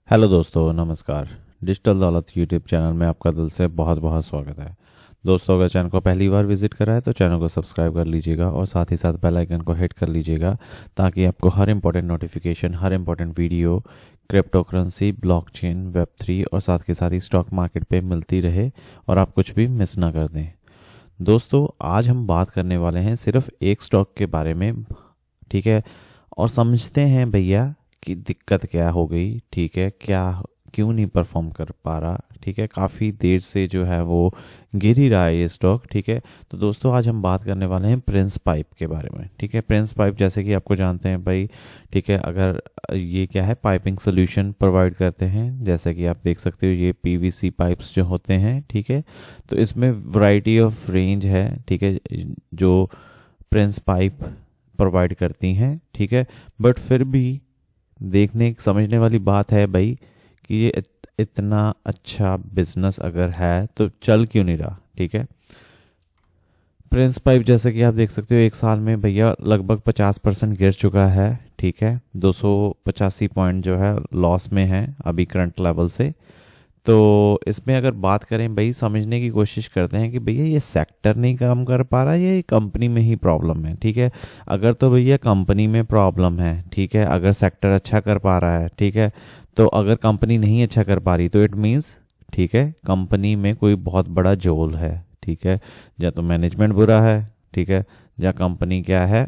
Hello दोस्तों, नमस्कार। Digital दौलत यूट्यूब चैनल में आपका दिल से बहुत बहुत स्वागत है। दोस्तों, अगर चैनल को पहली बार विजिट करा है तो चैनल को सब्सक्राइब कर लीजिएगा और साथ ही साथ बेल आइकन को हिट कर लीजिएगा ताकि आपको हर इंपॉर्टेंट नोटिफिकेशन, हर important video cryptocurrency, blockchain, वेब3 और साथ के साथ ही स्टॉक मार्केट पे मिलती रहे और आप कुछ भी मिस ना कर दें। दोस्तों, आज हम बात करने वाले हैं सिर्फ एक स्टॉक के बारे में, ठीक है। और समझते हैं भैया कि दिक्कत क्या हो गई, ठीक है, क्या क्यों नहीं परफॉर्म कर पा रहा, ठीक है। काफ़ी देर से जो है वो गिर ही रहा है ये स्टॉक, ठीक है। तो दोस्तों, आज हम बात करने वाले हैं प्रिंस पाइप के बारे में, ठीक है। प्रिंस पाइप जैसे कि आपको जानते हैं भाई, ठीक है। अगर ये क्या है, पाइपिंग सोल्यूशन प्रोवाइड करते हैं, जैसे कि आप देख सकते हो ये पीवीसी पाइप्स जो होते हैं, ठीक है। तो इसमें वैरायटी ऑफ रेंज है, ठीक है, जो प्रिंस पाइप प्रोवाइड करती हैं, ठीक है। बट फिर भी देखने समझने वाली बात है भाई कि ये इतना अच्छा बिजनेस अगर है तो चल क्यों नहीं रहा, ठीक है। प्रिंस पाइप जैसे कि आप देख सकते हो एक साल में भैया लगभग 50% गिर चुका है, ठीक है। 285 पॉइंट जो है लॉस में है अभी करंट लेवल से। तो इसमें अगर बात करें भाई, समझने की कोशिश करते हैं कि भैया ये सेक्टर नहीं काम कर पा रहा, ये कंपनी में ही प्रॉब्लम है, ठीक है। अगर तो भैया कंपनी में प्रॉब्लम है, ठीक है, अगर सेक्टर अच्छा कर पा रहा है, ठीक है, तो अगर कंपनी नहीं अच्छा कर पा रही तो इट मीन्स, ठीक है, कंपनी में कोई बहुत बड़ा झोल है, ठीक है। या तो मैनेजमेंट बुरा है, ठीक है, या कंपनी क्या है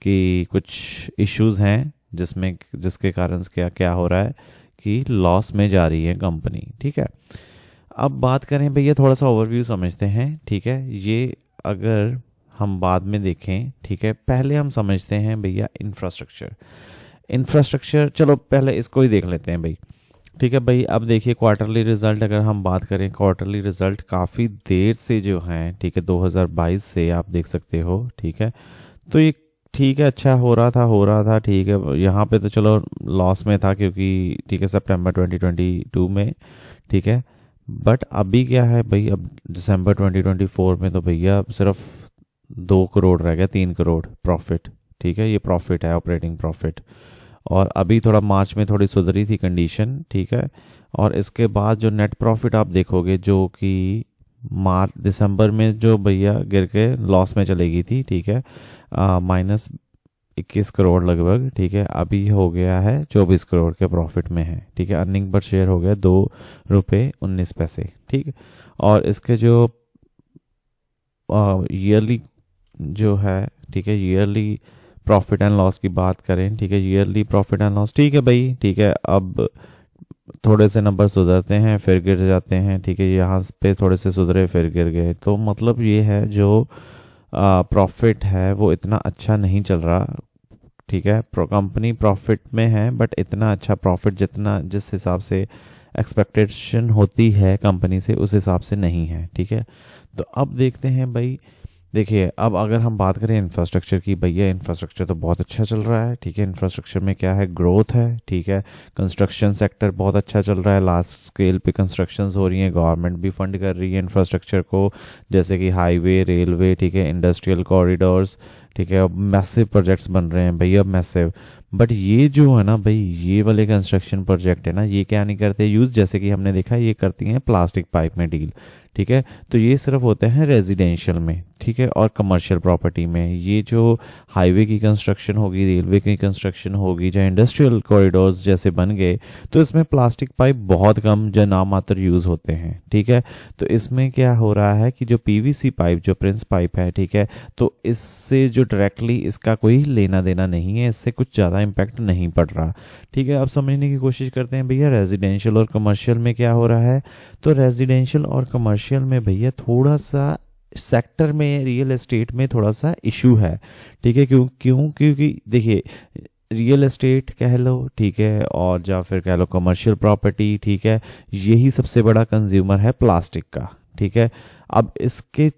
कि कुछ इश्यूज हैं जिसके कारण क्या क्या हो रहा है कि लॉस में जा रही है कंपनी, ठीक है। अब बात करें भैया, थोड़ा सा ओवरव्यू समझते हैं, ठीक है। ये अगर हम बाद में देखें, ठीक है, पहले हम समझते हैं भैया इंफ्रास्ट्रक्चर। चलो पहले इसको ही देख लेते हैं भाई, ठीक है भाई। अब देखिए क्वार्टरली रिजल्ट, अगर हम बात करें क्वार्टरली रिजल्ट काफ़ी देर से जो हैं, ठीक है, 2022 से आप देख सकते हो, ठीक है। तो ये ठीक है, अच्छा हो रहा था, ठीक है। यहाँ पे तो चलो लॉस में था क्योंकि, ठीक है, सितंबर 2022 में, ठीक है। बट अभी क्या है भाई, अब दिसंबर 2024 में तो भैया अब सिर्फ 2 करोड़ रह गया, 3 करोड़ प्रॉफिट, ठीक है। ये प्रॉफिट है, ऑपरेटिंग प्रॉफिट। और अभी थोड़ा मार्च में थोड़ी सुधरी थी कंडीशन, ठीक है। और इसके बाद जो नेट प्रॉफिट आप देखोगे, जो कि मार्च दिसंबर में जो भैया गिर के लॉस में चली गई थी, ठीक है, -21 करोड़ लगभग, ठीक है, अभी हो गया है 24 करोड़ के प्रॉफिट में है, ठीक है। अर्निंग पर शेयर हो गया 2 रुपये 19 पैसे, ठीक है। और इसके जो ईयरली जो है, ठीक है, ईयरली प्रॉफिट एंड लॉस की बात करें, ठीक है, ईयरली प्रॉफिट एंड लॉस, ठीक है भाई, ठीक है। अब थोड़े से नंबर सुधरते हैं फिर गिर जाते हैं, ठीक है। यहाँ पे थोड़े से सुधरे फिर गिर गए, तो मतलब ये है जो प्रॉफिट है वो इतना अच्छा नहीं चल रहा, ठीक है। कंपनी प्रॉफिट में है बट इतना अच्छा प्रॉफिट जितना जिस हिसाब से एक्सपेक्टेशन होती है कंपनी से उस हिसाब से नहीं है, ठीक है। तो अब देखते हैं भाई, देखिए अब अगर हम बात करें इंफ्रास्ट्रक्चर की, भैया इंफ्रास्ट्रक्चर तो बहुत अच्छा चल रहा है, ठीक है। इंफ्रास्ट्रक्चर में क्या है, ग्रोथ है, ठीक है। कंस्ट्रक्शन सेक्टर बहुत अच्छा चल रहा है, लार्ज स्केल पे कंस्ट्रक्शंस हो रही हैं, गवर्नमेंट भी फंड कर रही है इंफ्रास्ट्रक्चर को, जैसे कि हाईवे, रेलवे, ठीक है, इंडस्ट्रियल कॉरिडोर्स, ठीक है। अब मैसिव प्रोजेक्ट्स बन रहे हैं भैया, मैसिव। बट ये जो है ना भाई, ये वाले कंस्ट्रक्शन प्रोजेक्ट है ना, ये क्या नहीं करते यूज़, जैसे कि हमने देखा ये करती हैं प्लास्टिक पाइप में डील, ठीक है। तो ये सिर्फ होते हैं रेजिडेंशियल में, ठीक है, और कमर्शियल प्रॉपर्टी में। ये जो हाईवे की कंस्ट्रक्शन होगी, रेलवे की कंस्ट्रक्शन होगी, या इंडस्ट्रियल कॉरिडोर्स जैसे बन गए, तो इसमें प्लास्टिक पाइप बहुत कम या नामात्र यूज़ होते हैं, ठीक है। तो इसमें क्या हो रहा है कि जो पीवीसी पाइप, जो प्रिंस पाइप है, ठीक है, तो इससे जो डायरेक्टली इसका कोई लेना देना नहीं है, इससे कुछ ज़्यादा इम्पैक्ट नहीं पड़ रहा, ठीक है। अब समझने की कोशिश करते हैं भैया रेजिडेंशियल और कमर्शियल में क्या हो रहा है। तो रेजिडेंशियल और कमर्शियल में भैया थोड़ा सा सेक्टर में, रियल एस्टेट में थोड़ा सा इशू है, ठीक है। क्योंकि देखिए रियल एस्टेट कह लो, ठीक है, और या फिर कह लो कमर्शियल प्रॉपर्टी, ठीक है, यही सबसे बड़ा कंज्यूमर है प्लास्टिक का, ठीक है। अब इसके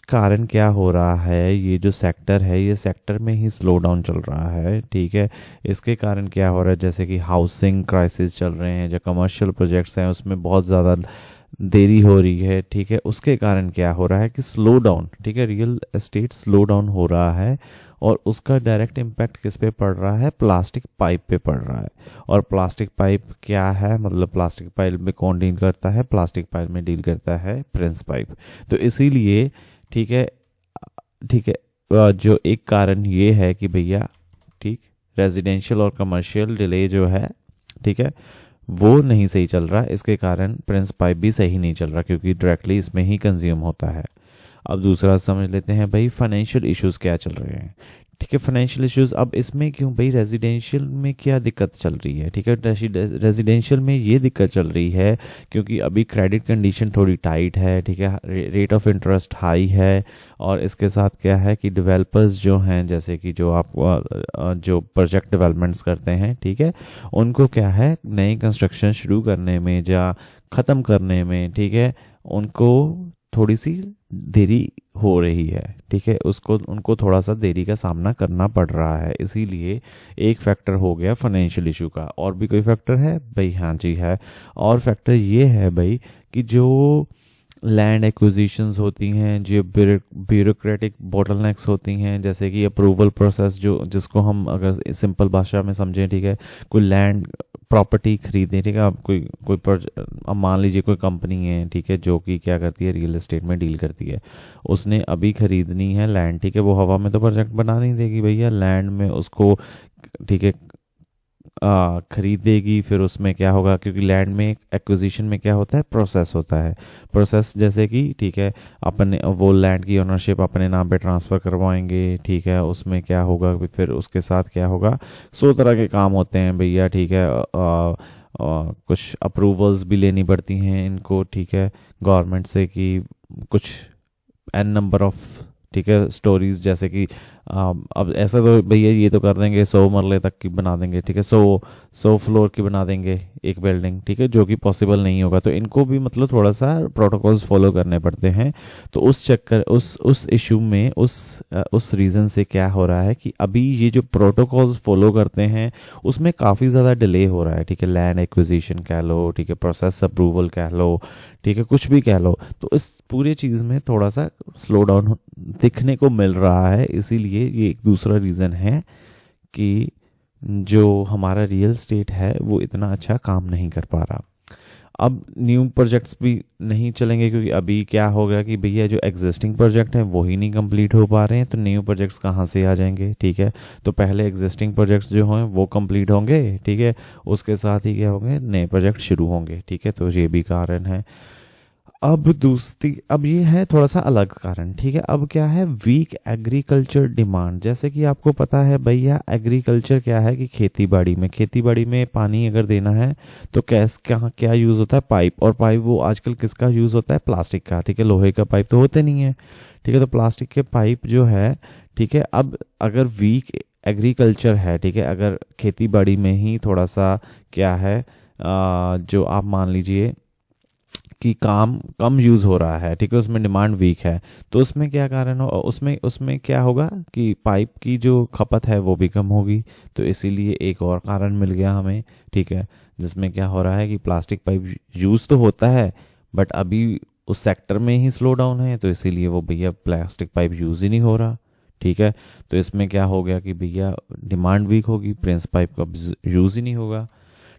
कारण क्या हो रहा है, ये जो सेक्टर है, ये सेक्टर में ही स्लो डाउन चल रहा है, ठीक है। इसके कारण क्या हो रहा है, जैसे कि हाउसिंग क्राइसिस चल रहे हैं, जो कमर्शियल प्रोजेक्ट्स हैं उसमें बहुत ज़्यादा देरी हो रही है, ठीक है। उसके कारण क्या हो रहा है कि स्लो डाउन, ठीक है, रियल एस्टेट स्लो डाउन हो रहा है। और उसका डायरेक्ट इम्पैक्ट किस पे पड़ रहा है, प्लास्टिक पाइप पे पड़ रहा है। और प्लास्टिक पाइप क्या है, मतलब प्लास्टिक पाइप में कौन डील करता है, प्लास्टिक पाइप में डील करता है प्रिंस पाइप। तो इसीलिए ठीक है, ठीक है, जो एक कारण ये है कि भैया ठीक रेजिडेंशियल और कमर्शियल डिले जो है ठीक है वो नहीं सही चल रहा, इसके कारण प्रिंस पाइप भी सही नहीं चल रहा क्योंकि डायरेक्टली इसमें ही कंज्यूम होता है। अब दूसरा समझ लेते हैं भाई फाइनेंशियल इश्यूज क्या चल रहे हैं। ठीक है, फाइनेंशियल इश्यूज अब इसमें क्यों भाई, रेजिडेंशियल में क्या दिक्कत चल रही है। ठीक है, रेजिडेंशियल में ये दिक्कत चल रही है क्योंकि अभी क्रेडिट कंडीशन थोड़ी टाइट है। ठीक है, रेट ऑफ इंटरेस्ट हाई है और इसके साथ क्या है कि डेवलपर्स जो हैं, जैसे कि जो आप जो प्रोजेक्ट डेवलपमेंट्स करते हैं ठीक है, उनको क्या है नई कंस्ट्रक्शन शुरू करने में या ख़त्म करने में ठीक है उनको थोड़ी सी देरी हो रही है। ठीक है, उसको उनको थोड़ा सा देरी का सामना करना पड़ रहा है। इसीलिए एक फैक्टर हो गया फाइनेंशियल इशू का। और भी कोई फैक्टर है भाई, हाँ जी है। और फैक्टर ये है भाई कि जो लैंड एक्विजिशंस होती हैं, जो ब्यूरोक्रेटिक बॉटलनेक्स होती हैं, जैसे कि अप्रूवल प्रोसेस जो जिसको हम अगर सिंपल भाषा में समझें ठीक है, कोई लैंड प्रॉपर्टी खरीदें ठीक है, अब अब मान लीजिए कोई कंपनी है ठीक है जो कि क्या करती है रियल एस्टेट में डील करती है, उसने अभी खरीदनी है लैंड ठीक है, वो हवा में तो प्रोजेक्ट बना नहीं देगी भैया, लैंड में उसको ठीक है खरीदेगी। फिर उसमें क्या होगा, क्योंकि लैंड में एक्विजिशन में क्या होता है, प्रोसेस होता है। प्रोसेस जैसे कि ठीक है अपने वो लैंड की ओनरशिप अपने नाम पे ट्रांसफ़र करवाएंगे ठीक है, उसमें क्या होगा फिर उसके साथ क्या होगा, 100 तरह के काम होते हैं भैया ठीक है। कुछ अप्रूवल्स भी लेनी पड़ती हैं इनको ठीक है गवर्नमेंट से, कि कुछ एन नंबर ऑफ ठीक है स्टोरीज, जैसे कि अब ऐसा तो भैया ये तो कर देंगे 100 मरले तक की बना देंगे ठीक है, 100 फ्लोर की बना देंगे एक बिल्डिंग ठीक है, जो कि पॉसिबल नहीं होगा। तो इनको भी मतलब थोड़ा सा प्रोटोकॉल्स फॉलो करने पड़ते हैं। तो उस चक्कर उस इशू में उस रीज़न से क्या हो रहा है कि अभी ये जो प्रोटोकॉल्स फॉलो करते हैं उसमें काफ़ी ज़्यादा डिले हो रहा है ठीक है। लैंड एक्विजिशन कह लो ठीक है, प्रोसेस अप्रूवल कह लो ठीक है, कुछ भी कह लो, तो इस पूरी चीज़ में थोड़ा सा स्लो डाउन दिखने को मिल रहा है। इसीलिए ये एक दूसरा रीज़न है कि जो हमारा रियल स्टेट है वो इतना अच्छा काम नहीं कर पा रहा। अब न्यू प्रोजेक्ट्स भी नहीं चलेंगे क्योंकि अभी क्या हो गया कि भैया जो एग्जिस्टिंग प्रोजेक्ट हैं वो ही नहीं कंप्लीट हो पा रहे हैं, तो न्यू प्रोजेक्ट्स कहाँ से आ जाएंगे ठीक है। तो पहले एग्जिस्टिंग प्रोजेक्ट्स जो हैं वो कंप्लीट होंगे ठीक है, उसके साथ ही क्या होंगे, नए प्रोजेक्ट शुरू होंगे ठीक है। तो ये भी कारण है। अब ये है थोड़ा सा अलग कारण ठीक है। अब क्या है, वीक एग्रीकल्चर डिमांड। जैसे कि आपको पता है भैया एग्रीकल्चर क्या है कि खेती बाड़ी में पानी अगर देना है तो क्या यूज़ होता है, पाइप। और पाइप वो आजकल किसका यूज़ होता है, प्लास्टिक का ठीक है, लोहे का पाइप तो होते नहीं है ठीक है। तो प्लास्टिक के पाइप जो है ठीक है, अब अगर वीक एग्रीकल्चर है ठीक है, अगर खेती बाड़ी में ही थोड़ा सा क्या है जो आप मान लीजिए कि काम कम यूज़ हो रहा है ठीक है, उसमें डिमांड वीक है, तो उसमें क्या कारण हो, उसमें क्या होगा कि पाइप की जो खपत है वो भी कम होगी। तो इसीलिए एक और कारण मिल गया हमें ठीक है, जिसमें क्या हो रहा है कि प्लास्टिक पाइप यूज़ तो होता है बट अभी उस सेक्टर में ही स्लो डाउन है, तो इसीलिए वो भैया प्लास्टिक पाइप यूज़ ही नहीं हो रहा ठीक है। तो इसमें क्या हो गया कि भैया डिमांड वीक होगी, प्रिंस पाइप का यूज़ ही नहीं होगा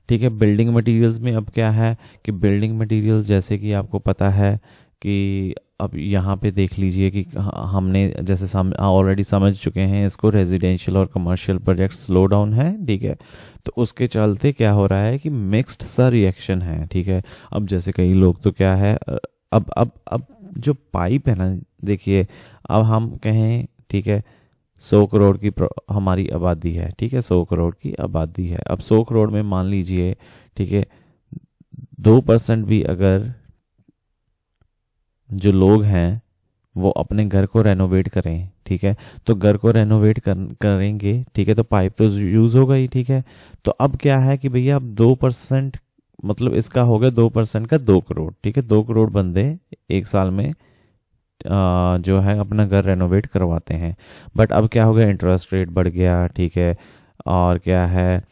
ठीक है। बिल्डिंग मटेरियल्स में अब क्या है कि बिल्डिंग मटेरियल्स जैसे कि आपको पता है कि अब यहाँ पे देख लीजिए कि हमने जैसे ऑलरेडी समझ चुके हैं इसको, रेजिडेंशियल और कमर्शियल प्रोजेक्ट स्लो डाउन है ठीक है। तो उसके चलते क्या हो रहा है कि मिक्स्ड सा रिएक्शन है ठीक है। अब जैसे कई लोग तो क्या है, अब जो पाइप है ना, देखिए अब हम कहें ठीक है 100 करोड़ की हमारी आबादी है ठीक है, 100 करोड़ की आबादी है। अब 100 करोड़ में मान लीजिए ठीक है 2% भी अगर जो लोग हैं वो अपने घर को रेनोवेट करें ठीक है, तो घर को रेनोवेट करेंगे ठीक है, तो पाइप तो यूज़ होगा ही ठीक है। तो अब क्या है कि भैया अब 2% मतलब इसका हो गया 2% का 2 करोड़ ठीक है। 2 करोड़ बंदे एक साल में जो है अपना घर रेनोवेट करवाते हैं। बट अब क्या हो गया, इंटरेस्ट रेट बढ़ गया ठीक है, और क्या है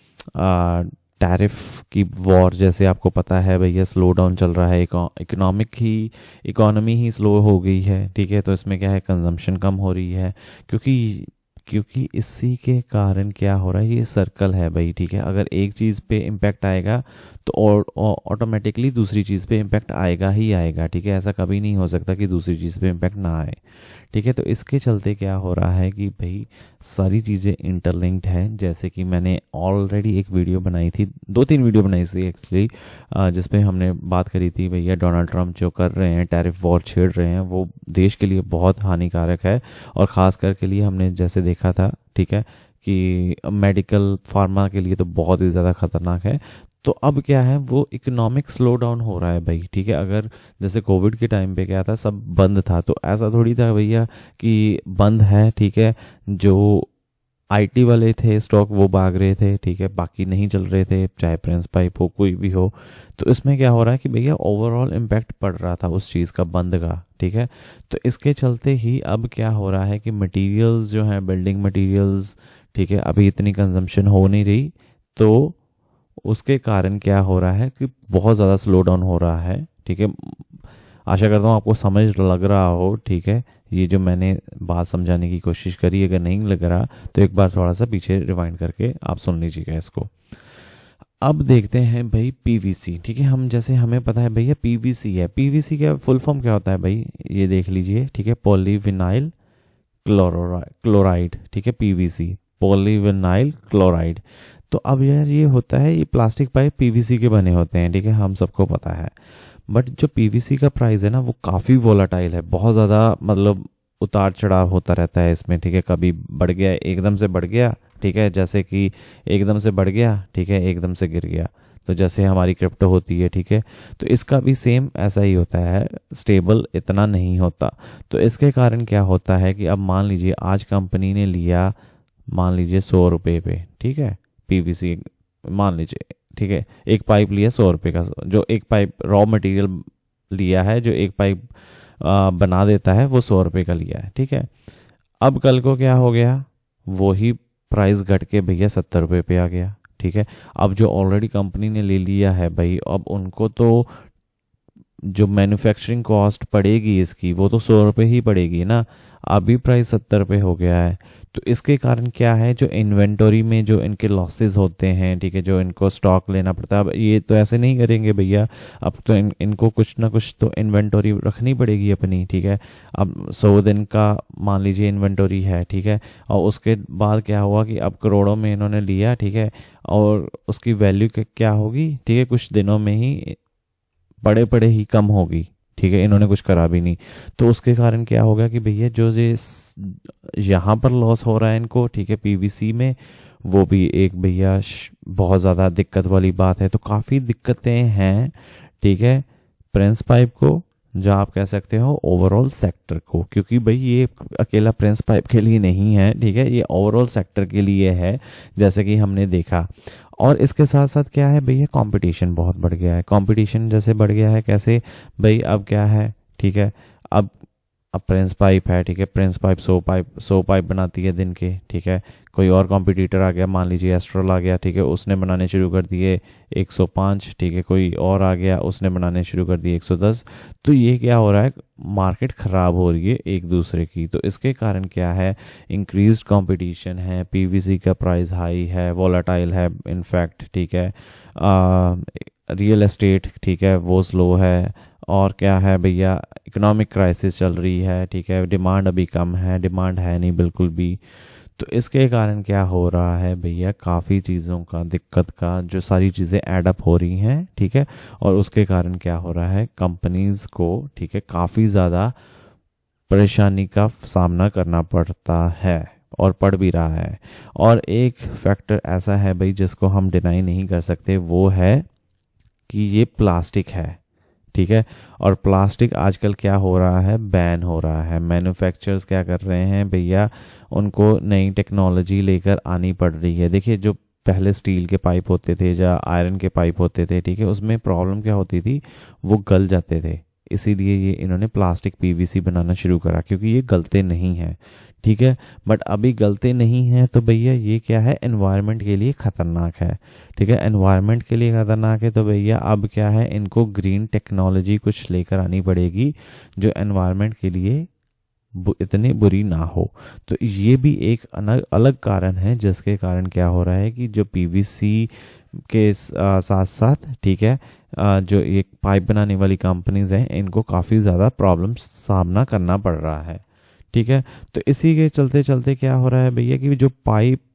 टैरिफ की वॉर, जैसे आपको पता है भैया स्लो डाउन चल रहा है, इकोनॉमी ही स्लो हो गई है ठीक है। तो इसमें क्या है, कंजम्पशन कम हो रही है क्योंकि क्योंकि इसी के कारण क्या हो रहा है, ये सर्कल है भाई, ठीक है। अगर एक चीज़ पे इम्पैक्ट आएगा तो ऑटोमेटिकली दूसरी चीज़ पे इम्पैक्ट आएगा ही आएगा, ठीक है। ऐसा कभी नहीं हो सकता कि दूसरी चीज़ पे इम्पैक्ट ना आए, ठीक है। तो इसके चलते क्या हो रहा है कि भाई सारी चीज़ें इंटरलिंक्ड हैं। जैसे कि मैंने ऑलरेडी एक वीडियो बनाई थी, 2-3 वीडियो बनाई थी एक्चुअली, जिसपे हमने बात करी थी भैया डोनाल्ड ट्रंप जो कर रहे हैं, टैरिफ वॉर छेड़ रहे हैं, वो देश के लिए बहुत हानिकारक है। और ख़ास कर के लिए हमने जैसे देखा था, ठीक है, कि मेडिकल फार्मा के लिए तो बहुत ही ज़्यादा खतरनाक है। तो अब क्या है, वो इकोनॉमिक स्लो डाउन हो रहा है भाई, ठीक है। अगर जैसे कोविड के टाइम पे क्या था, सब बंद था, तो ऐसा थोड़ी था भैया कि बंद है, ठीक है। जो आईटी वाले थे स्टॉक वो भाग रहे थे, ठीक है, बाकी नहीं चल रहे थे, चाहे प्रिंस पाइप हो कोई भी हो। तो इसमें क्या हो रहा है कि भैया ओवरऑल इम्पैक्ट पड़ रहा था उस चीज़ का, बंद का, ठीक है। तो इसके चलते ही अब क्या हो रहा है कि मटेरियल्स जो हैं, बिल्डिंग मटेरियल्स, ठीक है, अभी इतनी कंजम्पशन हो नहीं रही, तो उसके कारण क्या हो रहा है कि बहुत ज़्यादा स्लो डाउन हो रहा है, ठीक है। आशा करता हूँ आपको समझ लग रहा हो, ठीक है। ये जो मैंने बात समझाने की कोशिश करी, अगर नहीं लग रहा तो एक बार थोड़ा सा पीछे रिवाइंड करके आप सुन लीजिएगा इसको। अब देखते हैं भाई पीवीसी, ठीक है। हम जैसे हमें पता है भैया पीवीसी है, पीवीसी का फुल फॉर्म क्या होता है भाई, ये देख लीजिए, ठीक है, पॉलीविनाइल क्लोराइड, ठीक है, पीवीसी, पॉलीविनाइल क्लोराइड। तो अब यार ये होता है, ये प्लास्टिक पाइप पीवीसी के बने होते हैं, ठीक है, हम सबको पता है। बट जो पीवीसी का प्राइस है ना, वो काफ़ी वोलाटाइल है, बहुत ज़्यादा, मतलब उतार चढ़ाव होता रहता है इसमें, ठीक है। कभी बढ़ गया, एकदम से बढ़ गया, ठीक है, जैसे कि एकदम से बढ़ गया, ठीक है, एकदम से गिर गया। तो जैसे हमारी क्रिप्टो होती है, ठीक है, तो इसका भी सेम ऐसा ही होता है, स्टेबल इतना नहीं होता। तो इसके कारण क्या होता है कि अब मान लीजिए आज कंपनी ने लिया, मान लीजिए 100 रुपये पे, ठीक है, पीवीसी मान लीजिए, ठीक है, एक पाइप लिया 100 रुपये का, जो एक पाइप रॉ मटेरियल लिया है, जो एक पाइप बना देता है, वो 100 रुपये का लिया है, ठीक है। अब कल को क्या हो गया, वही प्राइस घट के भैया 70 रुपये पे आ गया, ठीक है। अब जो ऑलरेडी कंपनी ने ले लिया है भाई, अब उनको तो जो मैन्युफैक्चरिंग कॉस्ट पड़ेगी इसकी, वो तो 100 रुपये ही पड़ेगी ना। अभी प्राइस 70 रुपये हो गया है। तो इसके कारण क्या है, जो इन्वेंटरी में जो इनके लॉसेस होते हैं, ठीक है, जो इनको स्टॉक लेना पड़ता है, अब ये तो ऐसे नहीं करेंगे भैया, अब तो इनको कुछ ना कुछ तो इन्वेंटरी रखनी पड़ेगी अपनी, ठीक है। अब 100 दिन का मान लीजिए इन्वेंटरी है, ठीक है, और उसके बाद क्या हुआ कि अब करोड़ों में इन्होंने लिया, ठीक है, और उसकी वैल्यू क्या होगी, ठीक है, कुछ दिनों में ही पड़े पड़े ही कम होगी, ठीक है, इन्होंने कुछ करा भी नहीं। तो उसके कारण क्या होगा कि भैया जो ये यहाँ पर लॉस हो रहा है इनको, ठीक है, पीवीसी में, वो भी एक भैया बहुत ज़्यादा दिक्कत वाली बात है। तो काफ़ी दिक्कतें हैं, ठीक है, प्रिंस पाइप को, जो आप कह सकते हो ओवरऑल सेक्टर को, क्योंकि भाई ये अकेला प्रिंस पाइप के लिए नहीं है, ठीक है, ये ओवरऑल सेक्टर के लिए है, जैसे कि हमने देखा। और इसके साथ साथ क्या है भैया, कंपटीशन बहुत बढ़ गया है। कंपटीशन जैसे बढ़ गया है कैसे भाई, अब क्या है, ठीक है, अब प्रिंस पाइप है, ठीक है, प्रिंस पाइप 100 पाइप बनाती है दिन के, ठीक है। कोई और कॉम्पिटिटर आ गया, मान लीजिए एस्ट्रल आ गया, ठीक है, उसने बनाने शुरू कर दिए 105, ठीक है, कोई और आ गया उसने बनाने शुरू कर दिए 110। तो ये क्या हो रहा है, मार्केट ख़राब हो रही है एक दूसरे की। तो इसके कारण क्या है, इंक्रीज कंपटीशन है, पीवीसी का प्राइस हाई है, वोलाटाइल है इनफैक्ट, ठीक है, रियल एस्टेट, ठीक है, वो स्लो है। और क्या है भैया, इकोनॉमिक क्राइसिस चल रही है, ठीक है, डिमांड अभी कम है, डिमांड है नहीं बिल्कुल भी। तो इसके कारण क्या हो रहा है भैया, काफ़ी चीज़ों का दिक्कत का जो सारी चीज़ें एडअप हो रही हैं, ठीक है। और उसके कारण क्या हो रहा है, कंपनीज को, ठीक है, काफ़ी ज़्यादा परेशानी का सामना करना पड़ता है और पड़ भी रहा है। और एक फैक्टर ऐसा है भाई जिसको हम डिनाई नहीं कर सकते, वो है कि ये प्लास्टिक है, ठीक है। और प्लास्टिक आजकल क्या हो रहा है, बैन हो रहा है। मैन्युफैक्चरर्स क्या कर रहे हैं भैया, उनको नई टेक्नोलॉजी लेकर आनी पड़ रही है। देखिए जो पहले स्टील के पाइप होते थे या आयरन के पाइप होते थे, ठीक है, उसमें प्रॉब्लम क्या होती थी, वो गल जाते थे। इसीलिए ये इन्होंने प्लास्टिक पीवीसी बनाना शुरू करा, क्योंकि ये गलते नहीं हैं, ठीक है। बट अभी गलते नहीं हैं तो भैया ये क्या है, एनवायरनमेंट के लिए ख़तरनाक है, ठीक है, एनवायरनमेंट के लिए ख़तरनाक है। तो भैया अब क्या है, इनको ग्रीन टेक्नोलॉजी कुछ लेकर आनी पड़ेगी जो एनवायरनमेंट के लिए इतनी बुरी ना हो। तो ये भी एक अलग कारण है जिसके कारण क्या हो रहा है कि जो पीवीसी के साथ साथ, ठीक है, जो एक पाइप बनाने वाली कंपनीज हैं इनको काफ़ी ज़्यादा प्रॉब्लम सामना करना पड़ रहा है। ठीक है, तो इसी के चलते चलते क्या हो रहा है भैया कि जो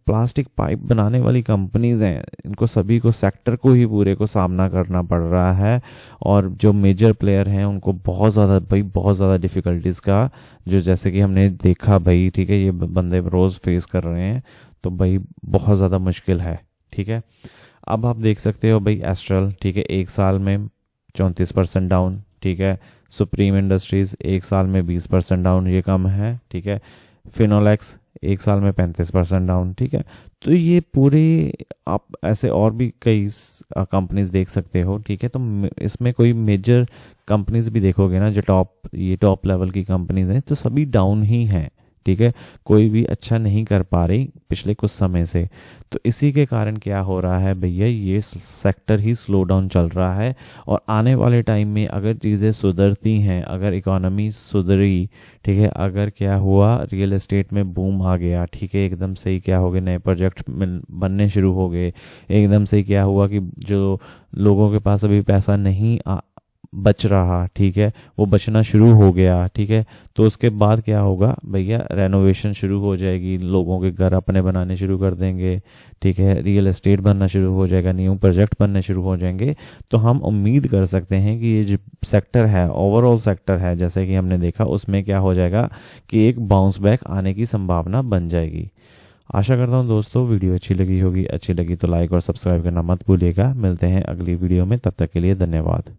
प्लास्टिक पाइप बनाने वाली कंपनीज हैं इनको सभी को, सेक्टर को ही पूरे को सामना करना पड़ रहा है। और जो मेजर प्लेयर हैं उनको बहुत ज़्यादा भाई, बहुत ज़्यादा डिफ़िकल्टीज़ का, जो जैसे कि हमने देखा भाई, ठीक है, ये बंदे रोज़ फेस कर रहे हैं। तो भाई बहुत ज़्यादा मुश्किल है। ठीक है, अब आप देख सकते हो भाई एस्ट्रल, ठीक है, एक साल में 34% डाउन। ठीक है, सुप्रीम इंडस्ट्रीज़ एक साल में 20% डाउन, ये कम है। ठीक है, फिनोलेक्स एक साल में 35% डाउन। ठीक है, तो ये पूरे, आप ऐसे और भी कई कंपनीज देख सकते हो। ठीक है, तो इसमें कोई मेजर कंपनीज भी देखोगे ना, जो टॉप लेवल की कंपनीज हैं, तो सभी डाउन ही हैं। ठीक है, कोई भी अच्छा नहीं कर पा रही पिछले कुछ समय से। तो इसी के कारण क्या हो रहा है भैया, ये सेक्टर ही स्लो डाउन चल रहा है। और आने वाले टाइम में अगर चीज़ें सुधरती हैं, अगर इकोनॉमी सुधरी, ठीक है, अगर क्या हुआ, रियल एस्टेट में बूम आ गया, ठीक है, एकदम से ही क्या हो गया, नए प्रोजेक्ट बनने शुरू हो गए, एकदम से ही क्या हुआ कि जो लोगों के पास अभी पैसा नहीं बच रहा, ठीक है, वो बचना शुरू हो गया। ठीक है, तो उसके बाद क्या होगा भैया, रेनोवेशन शुरू हो जाएगी, लोगों के घर अपने बनाने शुरू कर देंगे। ठीक है, रियल एस्टेट बनना शुरू हो जाएगा, न्यू प्रोजेक्ट बनने शुरू हो जाएंगे। तो हम उम्मीद कर सकते हैं कि ये जो सेक्टर है, ओवरऑल सेक्टर है, जैसे कि हमने देखा, उसमें क्या हो जाएगा कि एक बाउंस बैक आने की संभावना बन जाएगी। आशा करता हूँ दोस्तों वीडियो अच्छी लगी होगी। अच्छी लगी तो लाइक और सब्सक्राइब करना मत भूलिएगा। मिलते हैं अगली वीडियो में, तब तक के लिए धन्यवाद।